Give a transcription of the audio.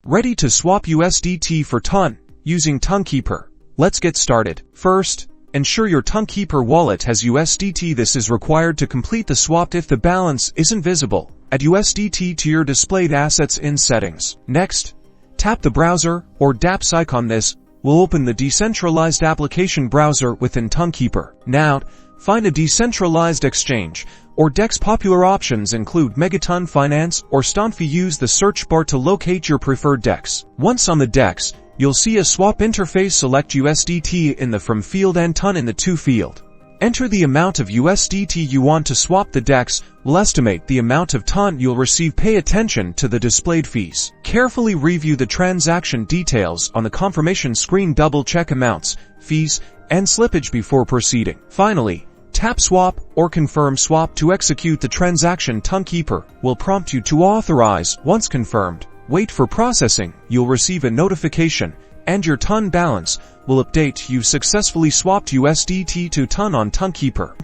Ready to swap USDT for TON using Tonkeeper. Let's get started. First, ensure your Tonkeeper wallet has USDT. This is required to complete the swap. If the balance isn't visible, add USDT to your displayed assets in settings. Next, tap the browser or dApps icon. This will open the decentralized application browser within Tonkeeper. Now, find a decentralized exchange or DEX. Popular options include Megaton, Finance, or Stonfi. Use the search bar to locate your preferred DEX. Once on the DEX, you'll see a swap interface. Select USDT in the From field and TON in the To field. Enter the amount of USDT you want to swap. The DEX will estimate the amount of TON you'll receive. Pay attention to the displayed fees. Carefully review the transaction details on the confirmation screen. Double-check amounts, fees, and slippage before proceeding. Finally, tap Swap or Confirm Swap to execute the transaction. Tonkeeper will prompt you to authorize. Once confirmed, wait for processing. You'll receive a notification, and your TON balance will update. You've successfully swapped USDT to TON on Tonkeeper.